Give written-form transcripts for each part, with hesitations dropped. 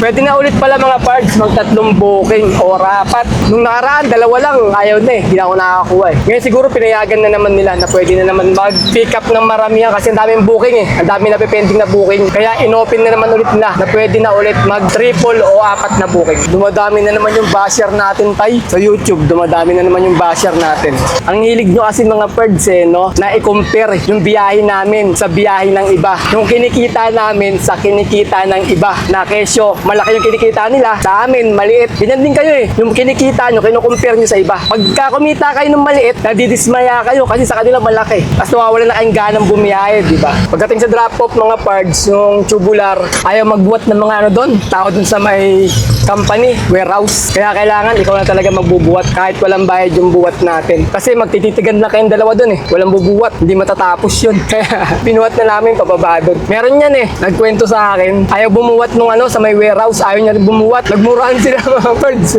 Pwede na ulit pala mga parts, magtatlong booking o apat. Nung nakaraan, dalawa lang, ayaw na eh. Hindi na ako nakakakuha eh. Ngayon siguro pinayagan na naman nila na pwede na naman mag-pick up ng maramihan kasi ang daming booking eh. Ang dami na pending na booking. Kaya inopen na naman ulit nila na pwede na ulit mag-triple o apat na booking. Dumadami na naman yung basher natin, tay. Sa YouTube, dumadami na naman yung basher natin. Ang hilig nyo kasi mga parts eh, no? Na i-compare yung biyahe namin sa biyahe ng iba. Yung kinikita namin sa kinikita ng iba. Na kesyo, malaki yung kinikita nila, sa amin, maliit. Ganyan din kayo eh. Yung kinikita nyo, kinukumpare nyo sa iba. Pagka kumita kayo ng maliit, nadidismaya kayo kasi sa kanila malaki. Tapos nawawala na kayong ganang bumiyahe, di ba? Pagdating sa drop-off mga parts, yung tubular, ayaw magbuhat ng mga ano doon. Tao doon sa may company, warehouse. Kaya kailangan ikaw na talaga magbubuhat kahit walang bayad yung buhat natin. Kasi magtititigan na kayong dalawa doon eh. Walang bubuhat, hindi matatapos yun. Kaya pinuhat na namin pababa doon. Meron yan eh. Nagkwento sa akin, ayaw bumuhat nung ano sa may warehouse, ayaw niya bumuhat. Nagmurahan sila mga birds.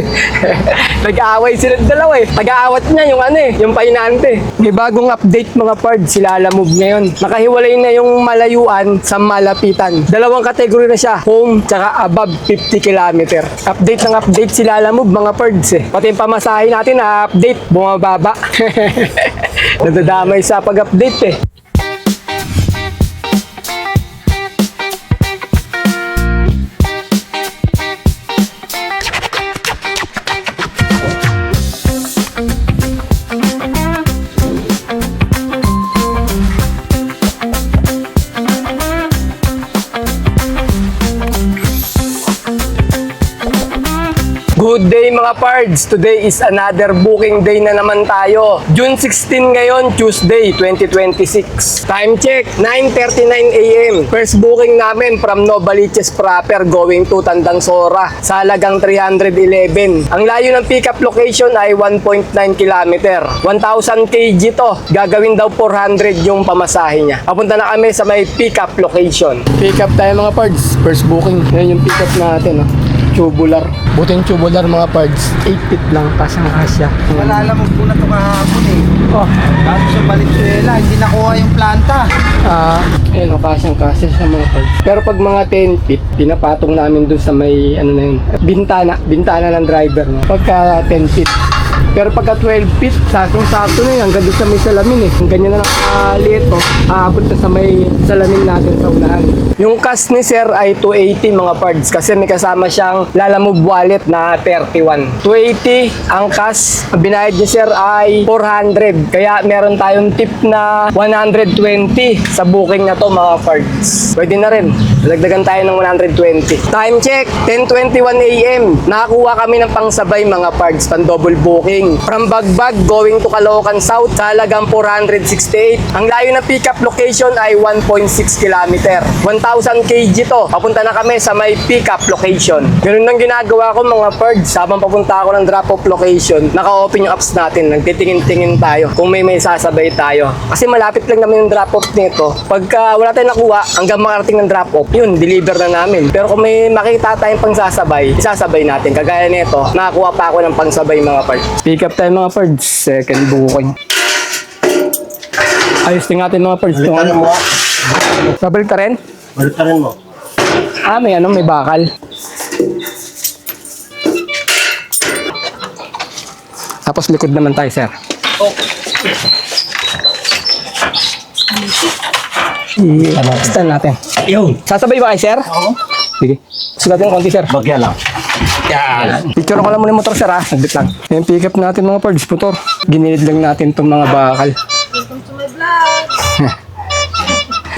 Nag-aaway sila dalawa eh. Nag-aawat niya yung ano eh, yung painante. May bagong update mga birds, sila Lalamove ngayon. Nakahiwalay na yung malayuan sa malapitan. Dalawang kategory na siya, home tsaka above 50 km. Update ng update sila Lalamove mga birds eh. Pati yung pamasahe natin na update, bumababa. Nadadamay sa pag-update eh. Good day mga pards! Today is another booking day na naman tayo. June 16 ngayon, Tuesday, 2026. Time check, 9:39 AM. First booking namin from Novaliches proper going to Tandang Sora sa halagang 311. Ang layo ng pickup location ay 1.9 km. 1,000 kg to. Gagawin daw 400 yung pamasahe niya. Papunta na kami sa may pickup location. Pick up tayo mga pards. First booking. Yan yung pick up natin. Tubular. Buti yung tubular mga parts. 8 feet lang, kasang-kasya. Malalamog po na ito kahapon eh. Oh. Kaso sa Valenzuela, hindi nakuha yung planta. Ayun, kasang-kasya sa mga parts. Pero pag mga 10 feet, pinapatong namin dun sa may, ano na yun, bintana ng driver. No? Pagka 10 feet. Pero pagka 12 feet, sakong-sakto na yun. Hanggang doon sa may salamin eh. Ganyan na lang kaliit oh. Aabot na sa may salamin natin sa unahan. Yung cash ni sir ay 280 mga parts. Kasi may kasama siyang Lalamove wallet na 31. 280 ang cash. Ang binayad ni sir ay 400. Kaya meron tayong tip na 120 sa booking na to mga parts. Pwede na rin. Dagdagan tayo ng 120. Time check, 10:21 AM. Nakakuha kami ng pangsabay mga parts. Pan double booking. From Bagbag going to Caloocan South sa halagang 468. Ang layo ng pickup location ay 1.6 km. 1,000 kg to. Papunta na kami sa may pickup location. Ganun ang ginagawa ko mga pards. Habang papunta ako ng drop-off location, naka-open yung apps natin. Nagtitingin-tingin tayo kung may sasabay tayo. Kasi malapit lang naman yung drop-off nito. Pagka wala tayong nakuha, hanggang makarating ng drop-off, yun, deliver na namin. Pero kung may makita tayong pangsasabay, isasabay natin. Kagaya nito, nakakuha pa ako ng pangsabay mga pards. Pick up tayo mga pards. Second booking. Ayos din natin mga pards. Balikan mo. Babalik ka rin? Balikan mo. May bakal. Tapos likod naman tayo, sir. Oh. I-stand natin. Yun. Sasabay ba kayo, sir? Oo. Sige. Sugatin ng konti, sir. Bagya lang. Yan. Picture ko lang muna yung motor, sir, ha? Saglit lang. Yung pick up natin mga parts, motor. Ginilid lang natin itong mga bakal. Welcome to my vlog!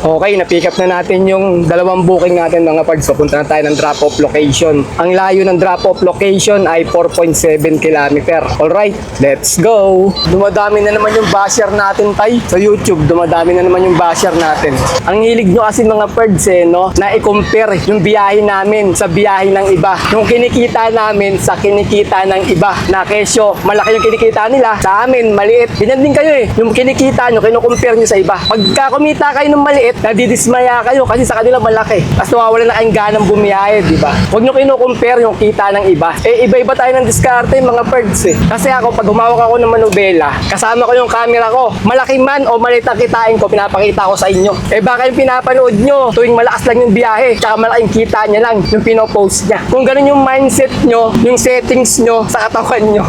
Okay, na-pick up na natin yung dalawang booking natin mga parts. Papunta na tayo ng drop-off location. Ang layo ng drop-off location ay 4.7 km. Alright, let's go! Dumadami na naman yung basher natin, tay. Sa YouTube, dumadami na naman yung basher natin. Ang hilig nyo kasi mga parts eh, no? Na i-compare yung biyahe namin sa biyahe ng iba. Yung kinikita namin sa kinikita ng iba. Na kesyo, malaki yung kinikita nila. Sa amin, maliit. Ganyan din kayo eh. Yung kinikita nyo, kinukumpare nyo sa iba. Pagka kumita kayo ng maliit, bakit? Nadidismaya kayo kasi sa kanila malaki. Tapos nawawala na kayong ganang bumiyahe, di ba? Huwag nyo kinukumpare yung kita ng iba. Eh, iba-iba tayo ng diskarte, mga birds eh. Kasi ako, pag humawak ako ng manubela, kasama ko yung camera ko. Malaki man o maliit ang kitain ko, pinapakita ko sa inyo. Eh, baka yung pinapanood nyo, tuwing malakas lang yung biyahe, tsaka malaking kita niya lang, yung pinopost niya. Kung ganun yung mindset nyo, yung settings nyo sa katawan nyo,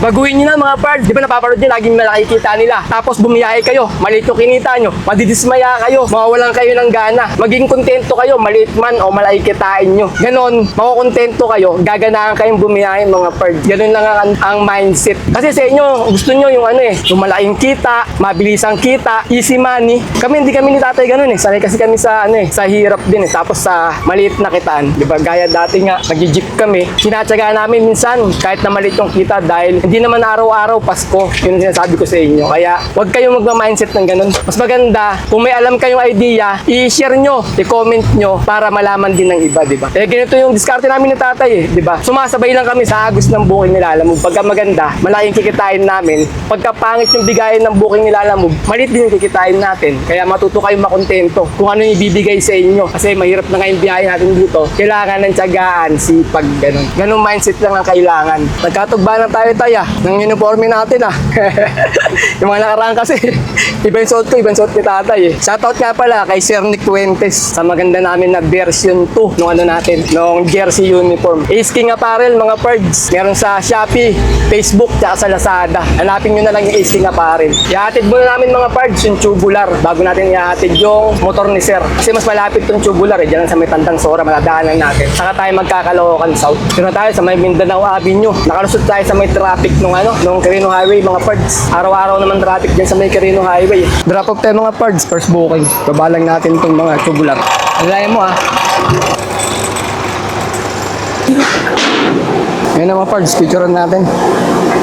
baguhin nyo na mga birds. Di ba napapanood nyo, laging malaki kita nila. Tapos bumiyahe kayo, maliit yung kinita nyo, madidismaya kayo, mawawalan kayo ng gana. Maging kontento kayo, maliit man o malaki kitain nyo. Ganon, makukontento kayo, gaganahan kayong bumiyahe mga birds. Ganon lang ang mindset. Kasi sa inyo, gusto nyo yung yung malaking kita, mabilisang kita, easy money. Hindi kami ni tatay ganun eh. Sanay kasi kami sa sa hirap din eh. Tapos sa maliit na kitaan, di ba? Gaya dati nga, nag-jeep kami. Sinatsaga namin minsan kahit na maliit yung kita dahil hindi naman araw-araw Pasko. Yun ang sinasabi ko sa inyo. Kaya huwag kayong magma-mindset ng ganun. Mas maganda, kung may alam kayong idea, i-share nyo, i-comment nyo para malaman din ng iba, di ba? Eh, ganito yung diskarte namin ni tatay eh, di ba? Sumasabay lang kami sa agos ng booking nila. Alam mo, pagka maganda, malaking kikitain namin. Pagka pangit yung bigayan ng booking nila, alam mo, maliit din yung kikitain natin. Kaya matuto kayong makontento kung ano yung ibibigay sa inyo. Kasi mahirap na ngayong biyahe natin dito. Kailangan ng tiyagaan, sipag, ganun. Ganung mindset lang ang kailangan. Nagkatugba lang tayo ng uniforme natin yung mga nakaraan kasi, iba yung suot ko, iba yung suot ni tatay eh. Shoutout nga pala kay Sir Nick Fuentes sa maganda namin na version 2 nung nung jersey uniform. Ace King Apparel mga birds. Meron sa Shopee, Facebook, tsaka sa Lazada. Hanapin nyo na lang yung Ace King Apparel. Ihatid muna namin mga birds yung tubular bago natin ihatid yung motor ni Sir. Kasi mas malapit yung tubular eh. Diyan sa may Tandang Sora, maladaanan natin. Saka tayo magkakalookan South. Pero tayo sa may Mindanao Avenue. Nakalusot tayo sa may traffic nung Quirino Highway mga birds. Araw-araw naman traffic dyan sa may Quirino Highway. Drop off tayo mga birds, first booking. Babalang natin itong mga tubular. Alaya mo Ayan na mga parts, picturean natin.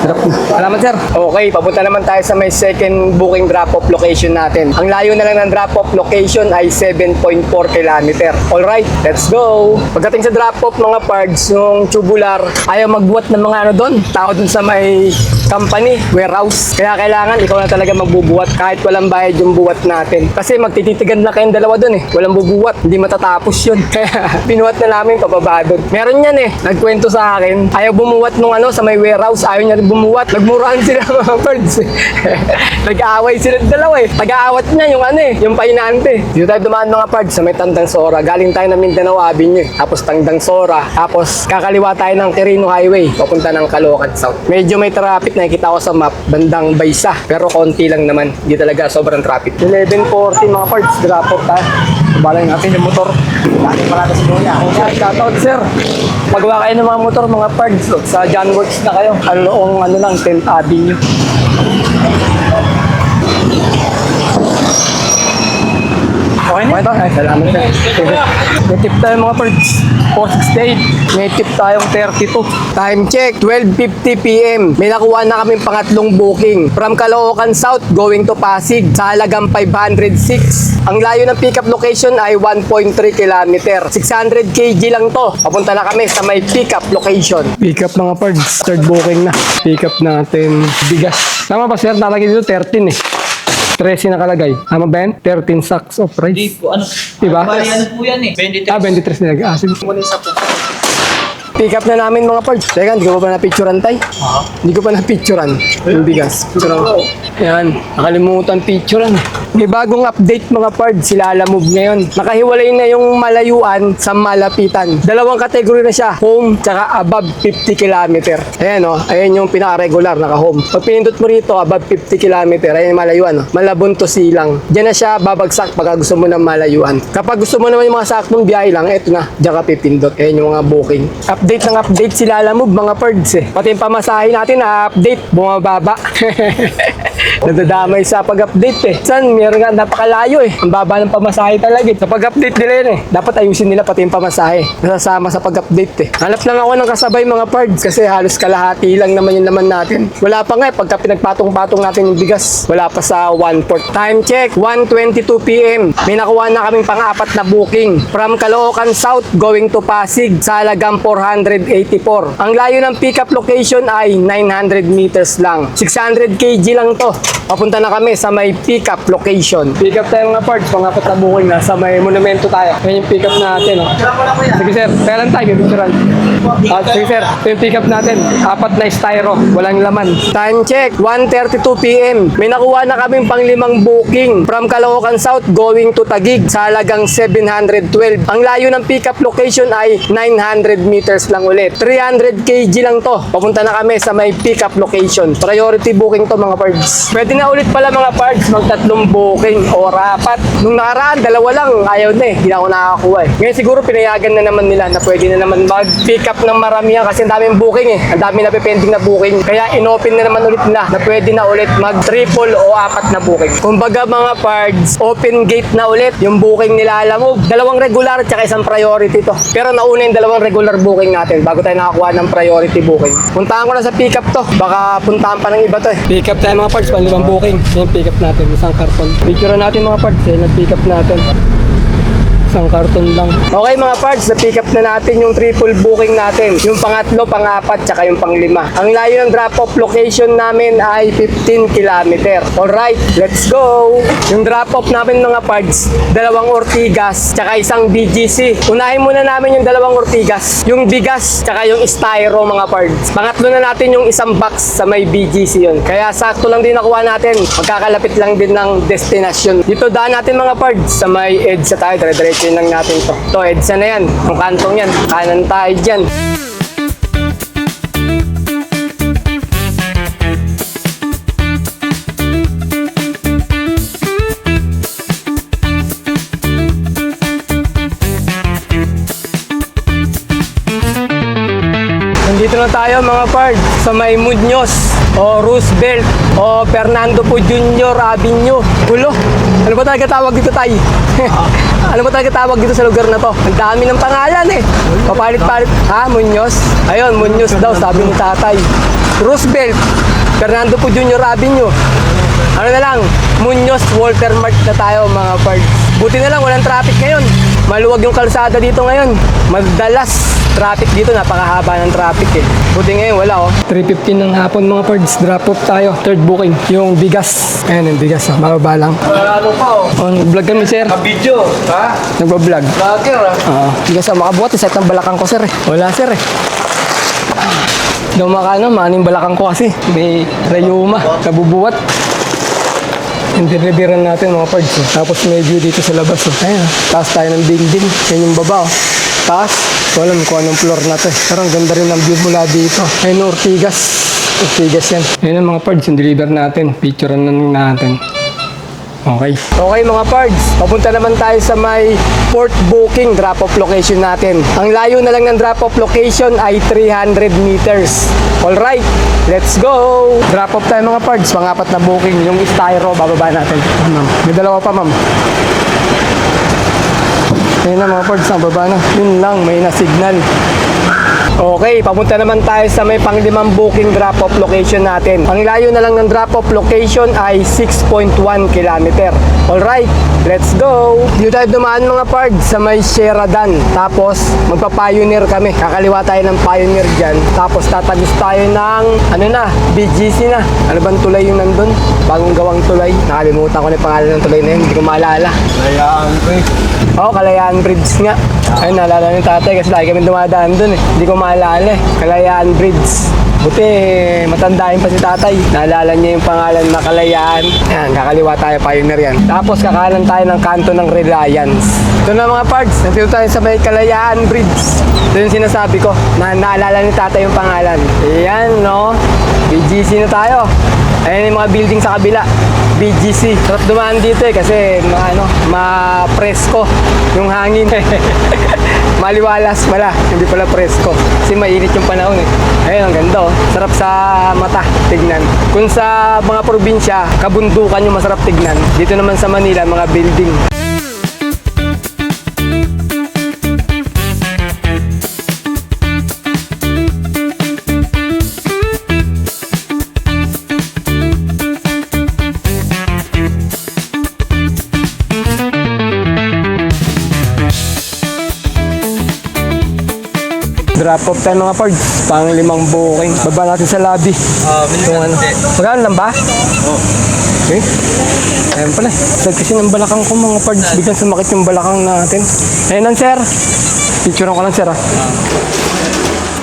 Drop na. Salamat sir. Okay, papunta naman tayo sa may second booking drop-off location natin. Ang layo na lang ng drop-off location ay 7.4 km. Alright, let's go! Pagdating sa drop-off mga parts, yung tubular, ayaw magbuhat ng mga doon. Tao dun sa may company, warehouse. Kaya kailangan ikaw na talaga magbubuhat kahit walang bayad yung buhat natin. Kasi magtititigan na kayong dalawa doon eh. Walang bubuhat, hindi matatapos yun. Kaya pinuhat na namin pababa doon. Meron yan eh, nagkwento sa akin. Ayaw bumuhat nung sa may warehouse, ayaw niya rin bumuhat. Nagmurahan sila mga birds eh. Nag-aaway sila dalawa eh. Nag-aawat niya yung yung painante. Dito tayo dumaan mga birds sa may Tandang Sora. Galing tayo ng Mindanao Avenue eh. Tapos Tandang Sora. Tapos kakaliwa tayo ng Quirino Highway. Papunta ng Caloocan South. Medyo may traffic, nakikita ko sa map. Bandang Baysa. Pero konti lang naman. Hindi talaga sobrang traffic. 11:40 mga birds. Drop off tayo. Balay natin yung motor. Dati pala sa Luya. Shoutout sir. Magawa kayo ng mga motor, mga parts. Sa John Works na kayo. Noong lang, 10th Avenue. Okay na? Okay, salamat sir. May tip tayo mga parts. 468. May tip tayong 32. Time check, 12:50 p.m. May nakuha na kaming pangatlong booking. From Caloocan South, going to Pasig. Sa halagang 506. Ang layo ng pickup location ay 1.3 km. 600 kg lang to. Papunta na kami sa may pickup location. Pickup mga parts. Third booking na. Pickup natin bigas. Tama ba sir? Nalagay dito 13 eh. 13 nakalagay. Tama ba yan? 13 sacks of rice. Hindi po, Diba? Bali, po yan eh. 23. 23 nilagay. Sige. Kunin sa po. Pick up na namin mga parts. Teka, hindi ko pa na-picturean tay. Hindi ko pa na-picturean yung bigas. Yan, nakalimutan picturean. May bagong update mga parts, sila Lalamove ngayon. Nakahiwalay na yung malayuan sa malapitan. Dalawang kategory na siya, home tsaka above 50 km. Ayan ayan yung pinaka-regular, naka-home. Pag pinindot mo rito, above 50 km, ayan yung malayuan. Malabon to silang. Diyan na siya babagsak pagka gusto mo ng malayuan. Kapag gusto mo naman yung mga saktong biyahe lang, eto na, diyan ka pipindot. Ayan yung mga booking. Update ng update sila Lalamove mga parts eh. Pati yung pamasahe natin na-update, bumababa. Nadadamay sa pag-update eh. San, meron nga napakalayo eh. Ang baba ng pamasahe talaga eh. Sa pag-update nila yun eh. Dapat ayusin nila pati yung pamasahe. Nasasama sa pag-update eh. Hanap lang ako ng kasabay mga parts kasi halos kalahati lang naman yung laman natin. Wala pa nga eh. Pagka pinagpatong-patong natin yung bigas, wala pa sa 1/4. Time check, 1:22 p.m. May nakuha na kaming pang-apat na booking. From Caloocan South going to Pasig sa halagang 484. Ang layo ng pickup location ay 900 meters lang. 600 kg lang to. Papunta na kami sa may pick-up location. Pick-up tayo mga parts, pangapat na booking na sa may monumento tayo. Yan yung pick-up natin. Oh. Sige sir, kaya lang tayo, picturean. Sige sir, ito yung pick-up natin. 4 na styro, walang laman. Time check, 1:32 PM. May nakuha na kaming pang-5 booking from Caloocan South going to Taguig sa halagang 712. Ang layo ng pick-up location ay 900 meters lang ulit. 300 kg lang to. Papunta na kami sa may pick-up location. Priority booking to mga parts. Pwede na ulit pala mga parts mag-3 booking o 4. Nung nakaraan, 2 lang. Ayaw na eh. Hindi na ako nakakakuha eh. Ngayon siguro pinayagan na naman nila na pwede na naman mag-pick up ng maramihan kasi ang daming booking eh. Ang dami na pending na booking. Kaya inopen na naman ulit nila na pwede na ulit mag-triple o 4 na booking. Kumbaga mga parts, open gate na ulit yung booking nila Alamog. 2 regular at saka 1 priority to. Pero nauna yung 2 regular booking natin bago tayo nakakuha ng priority booking. Puntahan ko na sa pick up to. Baka puntahan pa ng iba to eh. Pick up tayo mga parts, 5 booking. Yung pick up natin, isang karton. Picture natin mga parts, yan ang pick up natin. Isang karton lang. Okay mga parts, na-pick up na natin yung triple booking natin. Yung pangatlo, pang-4, tsaka yung pang-5. Ang layo ng drop-off location namin ay 15 km. Alright, let's go! Yung drop-off namin mga parts, 2 Ortigas, tsaka isang BGC. Unahin muna namin yung 2 Ortigas. Yung bigas, tsaka yung styro mga parts. Pangatlo na natin yung isang box sa may BGC yun. Kaya sakto lang din nakuha natin. Magkakalapit lang din ng destination. Dito daan natin mga parts sa may EDSA tayo, dire-diretso yun lang natin to. To, EDSA na yan. Ang kantong yan. Kanan tayo dyan. Nandito na tayo mga pards sa may Muñoz o Roosevelt o Fernando Po Jr. Avenue. Ulo, ano ba talaga tawag dito tayo? Ano ba talaga tawag dito sa lugar na to? Ang dami ng pangalan eh. Papalit-palit. Ha, Muñoz? Ayun, Muñoz daw sabi ni tatay. Roosevelt, Fernando Po Jr. Avenue. Ano na lang, Muñoz Walter Mart na tayo mga pards. Buti na lang walang traffic ngayon. Maluwag yung kalsada dito ngayon. Madalas traffic dito, napakahaba ng traffic eh. Buti ngayon wala oh. 3:15 ng hapon mga pards, drop off tayo. Third booking, yung bigas. Ayan yung bigas, oh. Mababa lang. Ano pa oh? Oh, nag-vlog kami sir. Video, ha? Nagbablog. Vlogger ah. Oo. Bigas ang makabuhat, set ng balakang ko sir eh. Wala sir eh. Daw makano, maning balakang ko kasi. May rayuma, nabubuhat. Yung deliveran natin mga pards. Oh. Tapos may view dito sa labas. Oh. Ayan, taas tayo ng building. Yan yung baba. Oh. Taas. So alam ko anong floor na to eh. Pero ang ganda rin ng view mula dito. Ayun, Ortigas. Ortigas yan. Yan ang mga pards. Yung deliver natin. Picturean na natin. Okay. Okay mga pards, papunta naman tayo sa may fourth booking drop-off location natin. Ang layo na lang ng drop-off location ay 300 meters. Alright, let's go! Drop-off tayo mga pards, pang-4 na booking. Yung styro, bababa natin. Ma'am. May 2 pa ma'am. Ayun na mga pards, baba na. Yun lang, may na-signal. Okay, papunta naman tayo sa may pang-5 booking drop-off location natin. Ang layo na lang ng drop-off location ay 6.1 km. Alright, let's go! Dito tayo dumaan mga pards sa may Sheradan. Tapos, magpa-pioneer kami. Kakaliwa tayo ng pioneer dyan. Tapos, tatagos tayo ng, BGC na. Ano bang tulay yung nandun? Bagong gawang tulay. Nakalimutan ko na yung pangalan ng tulay na yun. Hindi ko maalala. Kayaan ko eh. Oo, Kalayaan Bridge nga. Ayun, naalala ni tatay kasi lagi kami dumadaan dun eh. Hindi ko maalala eh. Kalayaan Bridge. Buti, matandahin pa si tatay. Naalala niya yung pangalan na Kalayaan. Yan, kakaliwa tayo, pioneer yan. Tapos kakanan tayo ng kanto ng Reliance. Ito na mga parts, nandito tayo sa may Kalayaan Bridge. Ito yung sinasabi ko, na naalala ni tatay yung pangalan. Ayan, no? BGC na tayo. Ayan yung mga building sa kabila. BGC. Sarap dumaan dito eh kasi ma-presko yung hangin. Maliwalas pala, hindi pala presko. Kasi mainit yung panahon eh. Ayun, ang ganda oh. Sarap sa mata, tignan. Kung sa mga probinsya, kabundukan yung masarap tignan. Dito naman sa Manila, mga building. Drop off tayo mga pards. Pang 5 booking. Baba natin sa lobby. Itong ano. Magkano lang ba? Okay. Ayan pala. Sad kasi ng balakang ko mga pards. Biglang sumakit yung balakang natin. Ayan lang sir. Picturean ko lang sir ah.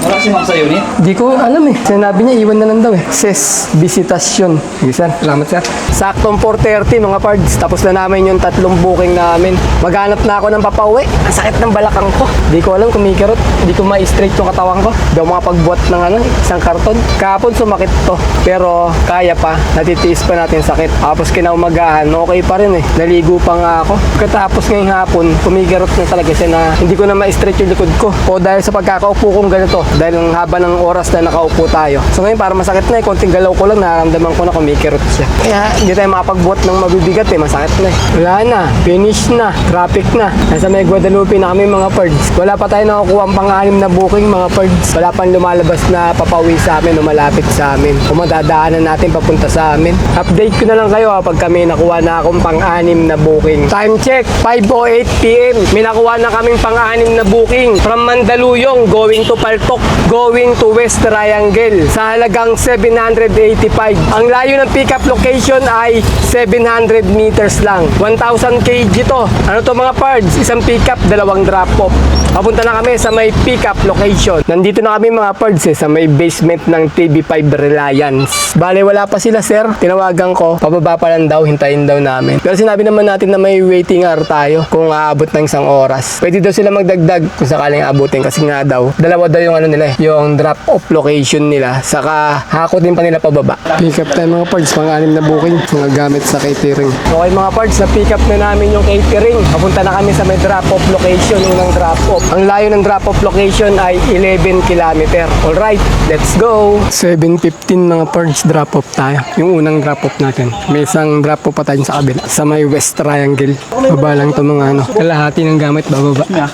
Wala si ma'am sa unit? Di ko alam eh. Sinabi niya, iwan na lang daw eh. Ses, visitasyon. Sige sir, salamat sir. Saktong 4:30 mga pards. Tapos na namin yung 3 booking namin. Maghanap na ako ng papauwi. Ang sakit ng balakang ko. Di ko alam kumikirot. Di ko ma-straight yung katawan ko. Di ako makapagbuhat ng isang karton. Kahapon sumakit to. Pero kaya pa. Natitiis pa natin sakit. Tapos kinaumagahan, okay pa rin eh. Naligo pa nga ako. Katapos ngayong hapon, kumikirot na talaga siya na hindi ko na ma-straight yung likod ko. O dahil sa pagkakaupo kong ganito. Dahil ang haba ng oras na nakaupo tayo. So ngayon para masakit na eh, konting galaw ko lang, nararamdaman ko na kumikirot siya. Kaya hindi tayo makapagbuhat ng mabibigat eh, masakit na eh. Wala na, finish na, traffic na. Nasa may Guadalupe na kami mga pards. Wala pa tayo nakukuha ang pang-6 na booking mga pards. Wala pang lumalabas na papawi sa amin o malapit sa amin. Kung madadaanan natin papunta sa amin. Update ko na lang kayo pag kami nakuha na akong pang-6 na booking. Time check, 5:08 PM. May nakuha na kaming pang-6 na booking from Mandaluyong going to Paltok, going to West Triangle sa halagang 785. Ang layo ng pickup location ay 700 meters lang. 1,000 kg to. Ano to mga pards? Isang pickup, 2 drop-off. Papunta na kami sa may pickup location. Nandito na kami mga pards sa may basement ng TV5 Reliance. Bale, wala pa sila sir. Tinawagan ko, pababa pa lang daw, hintayin daw namin. Pero sinabi naman natin na may waiting hour tayo kung aabot ng 1 oras. Pwede daw sila magdagdag kung sakaling aabutin kasi nga daw, 2 daw yung nila yung drop-off location nila. Saka hakot din pa nila pababa. Pick up tayo mga parts, pang-6 na booking. Mga gamit sa catering. Okay mga parts, na-pick up na namin yung catering. Papunta na kami sa may drop-off location, unang drop-off. Ang layo ng drop-off location ay 11 kilometer. Alright, let's go! 7:15 mga parts, drop-off tayo. Yung unang drop-off natin. May isang drop-off pa tayo sa kabila. Sa may West Triangle. Baba lang ito mga kalahati ng gamit bababa.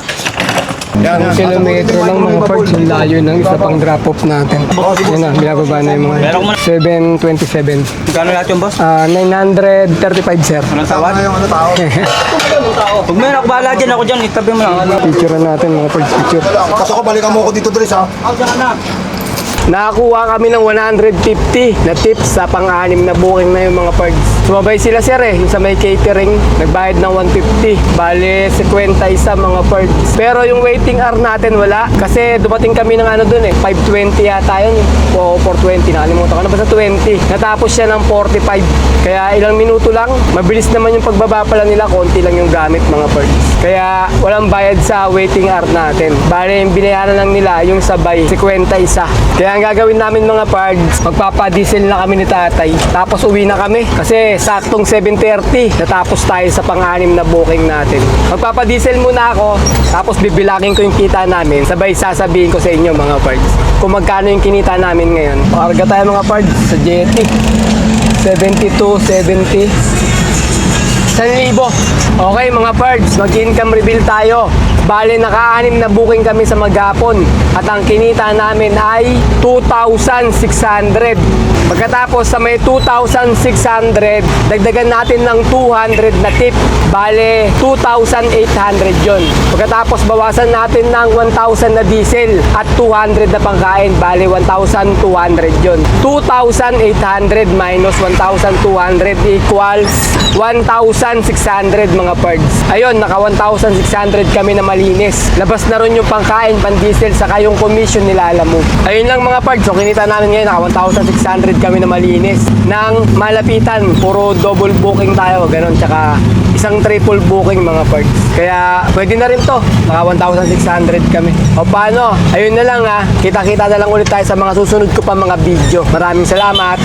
Yung kilometro lang mga parts, yung layo ng isa pang drop-off natin. Yan na, binababa na yung mga 727. Kano lahat yung boss? 935 sir. Anong tawad? Huwag mo yun, ako bahala dyan, ako dyan, itabi mo lang. Picture natin mga parts, picture. Kasi ako, balikan mo ako dito, Dres, ha? Nakakuha kami ng 150 na tips sa pang-6 na booking na yung mga parts. Sumabay sila sir eh, yung sa may catering, nagbayad ng 150. Bale, 50 isa mga parts. Pero yung waiting hour natin wala. Kasi dumating kami ng dun eh, 5:20 yata yun. O 4:20, nakalimutan ko na basta 20. Natapos siya ng 45. Kaya ilang minuto lang, mabilis naman yung pagbaba pala nila, konti lang yung gamit mga parts. Kaya walang bayad sa waiting hour natin. Bale, yung binayaran lang nila yung sabay, 50 isa. Kaya ang gagawin namin mga pards, magpapadiesel na kami ni tatay. Tapos uwi na kami. Kasi saktong 7:30, natapos tayo sa pang-6 na booking natin. Magpapadiesel muna ako, tapos bibilangin ko yung kita namin. Sabay sasabihin ko sa inyo mga pards, kung magkano yung kinita namin ngayon. Pakarga tayo mga pards sa Jetty. 72, 70. 1,000. Okay mga pards, mag-income reveal tayo. Bale, naka-6 na booking kami sa maghapon at ang kinita namin ay 2,600. Pagkatapos sa may 2,600, dagdagan natin ng 200 na tip. Bale, 2,800 yon. Pagkatapos bawasan natin ng 1,000 na diesel at 200 na pangkain. Bale, 1,200 yon. 2,800 minus 1,200 equals 1,600 mga pards. Ayun, naka 1,600 kami na malinis. Labas na rin yung pangkain, pan-diesel, saka yung commission nila, alam mo. Ayun lang mga pards. So, kinita namin ngayon, naka 1,600 kami na malinis. Nang malapitan, puro double booking tayo, ganun. Tsaka isang triple booking mga pards. Kaya pwede na rin to. Naka 1,600 kami. O paano? Ayun na lang ha. Kita-kita na lang ulit tayo sa mga susunod ko pa mga video. Maraming salamat.